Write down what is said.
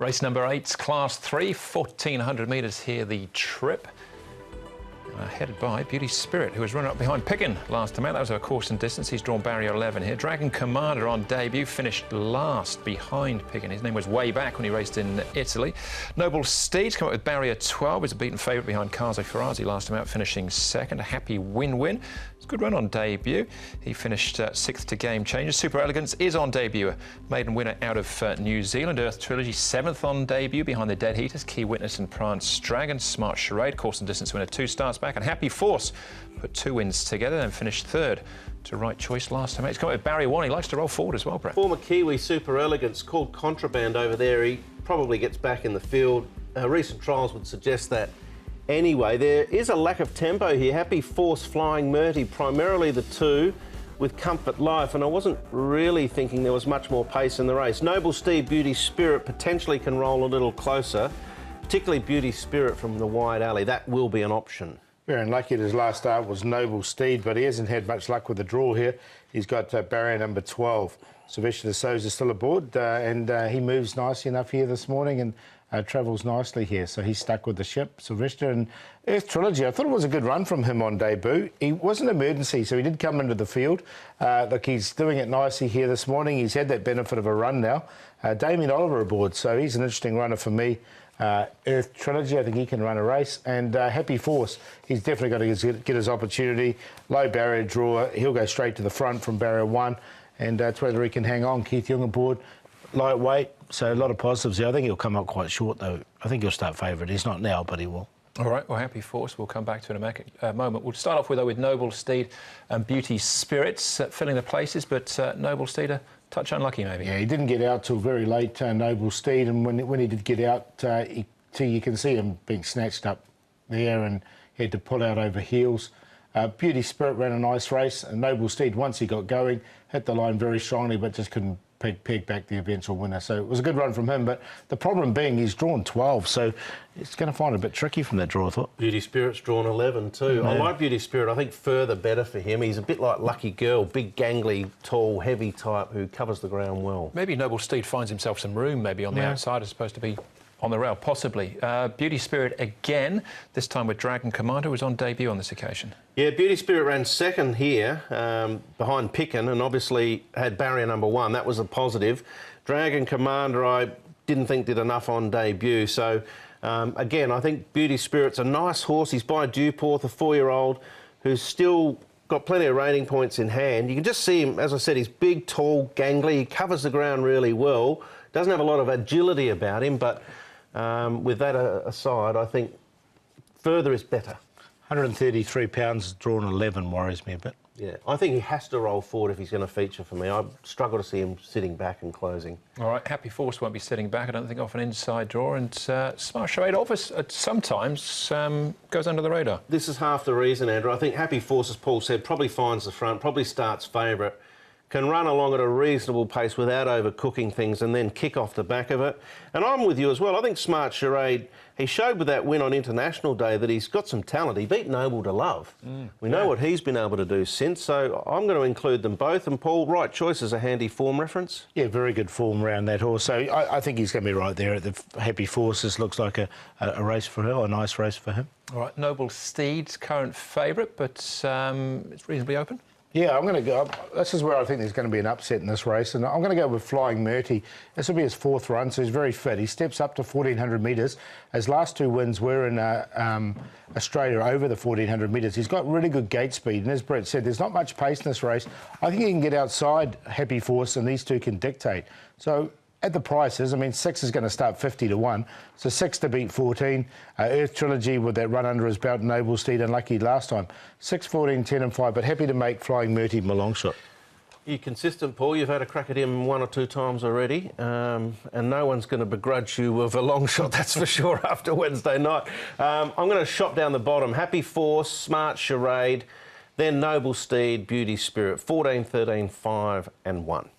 Race number 8's Class 3, 1,400 metres here, the trip. Headed by Beauty Spirit, who was running up behind Pickin last time out. That was her course and distance. He's drawn barrier 11 here. Dragon Commander on debut finished last behind Pickin. His name was way back when he raced in Italy. Noble Steed's come up with barrier 12. Was a beaten favourite behind Kaze Ferrazi last time out, finishing second. A happy win-win. It's a good run on debut. He finished 6th to Game Changer. Super Elegance is on debut. A maiden winner out of New Zealand. Earth Trilogy 7th on debut behind the Dead Heaters. Key Witness and Prance Dragon. Smart Charade, course and distance winner 2 starts back. And Happy Force put 2 wins together and finished 3rd to Right Choice last time. He's come with barrier 1. He likes to roll forward as well, Brett. Former Kiwi Super Elegance called Contraband over there. He probably gets back in the field. Recent trials would suggest that. Anyway, there is a lack of tempo here. Happy Force, Flying Murty, primarily the 2 with Comfort Life, and I wasn't really thinking there was much more pace in the race. Noble Steed, Beauty Spirit potentially can roll a little closer, particularly Beauty Spirit from the wide alley. That will be an option. Very unlucky at his last start was Noble Steed, but he hasn't had much luck with the draw here. He's got barrier number 12. Sylvester de Souza still aboard, and he moves nicely enough here this morning and travels nicely here, so he's stuck with the ship. Sylvester and Earth Trilogy, I thought it was a good run from him on debut. He wasn't emergency, so he did come into the field. Look, he's doing it nicely here this morning. He's had that benefit of a run now. Damien Oliver aboard, so he's an interesting runner for me. Earth Trilogy, I think he can run a race. And Happy Force, he's definitely got to get his opportunity. Low barrier draw, he'll go straight to the front from barrier 1. And it's whether he can hang on. Keith Young aboard, lightweight, so a lot of positives there. I think he'll come up quite short, though. I think he'll start favourite. He's not now, but he will. All right, well, Happy Force, we'll come back to in a moment. We'll start off with, though, with Noble Steed and Beauty Spirits filling the places, but Noble Steed a touch unlucky, maybe. Yeah, he didn't get out till very late, Noble Steed, and when he did get out, you can see him being snatched up there and he had to pull out over heels. Beauty Spirit ran a nice race, and Noble Steed, once he got going, hit the line very strongly, but just couldn't peg back the eventual winner. So it was a good run from him, but the problem being he's drawn 12, so it's going to find it a bit tricky from that draw, I thought. Beauty Spirit's drawn 11 too. Yeah. I like Beauty Spirit. I think further better for him. He's a bit like Lucky Girl, big, gangly, tall, heavy type who covers the ground well. Maybe Noble Steed finds himself some room maybe on the outside as opposed to be on the rail, possibly. Beauty Spirit again, this time with Dragon Commander, was on debut on this occasion. Yeah, Beauty Spirit ran second here, behind Pickin, and obviously had barrier number 1. That was a positive. Dragon Commander, I didn't think did enough on debut. So, again, I think Beauty Spirit's a nice horse. He's by Dewporth, a 4-year-old, who's still got plenty of rating points in hand. You can just see him, as I said, he's big, tall, gangly. He covers the ground really well. Doesn't have a lot of agility about him, but with that aside, I think further is better. 133 pounds, drawn 11, worries me a bit. Yeah, I think he has to roll forward if he's going to feature for me. I struggle to see him sitting back and closing. All right, Happy Force won't be sitting back, I don't think, off an inside draw, and Smart Charade office sometimes goes under the radar. This is half the reason, Andrew. I think Happy Force, as Paul said, probably finds the front, probably starts favourite, can run along at a reasonable pace without overcooking things and then kick off the back of it. And I'm with you as well. I think Smart Charade, he showed with that win on International Day that he's got some talent. He beat Noble to Love. We know what he's been able to do since, so I'm going to include them both. And Paul, Right Choice is a handy form reference. Yeah, very good form around that horse. So I think he's going to be right there at the Happy Forces. Looks like a race for him, a nice race for him. All right, Noble Steed's current favourite, but it's reasonably open. Yeah, I'm going to go. This is where I think there's going to be an upset in this race, and I'm going to go with Flying Murty. This will be his 4th run, so he's very fit. He steps up to 1,400 metres. His last 2 wins were in Australia over the 1,400 metres. He's got really good gate speed, and as Brett said, there's not much pace in this race. I think he can get outside Happy Force, and these 2 can dictate. So at the prices, I mean, 6 is going to start 50 to 1. So 6 to beat 14. Earth Trilogy with that run under his belt, Noble Steed, unlucky last time. 6, 14, 10 and 5, but happy to make Flying Murty my long shot. You're consistent, Paul. You've had a crack at him 1 or 2 times already, and no one's going to begrudge you with a long shot, that's for sure, after Wednesday night. I'm going to shop down the bottom. Happy Force, Smart Charade, then Noble Steed, Beauty Spirit, 14, 13, 5 and 1.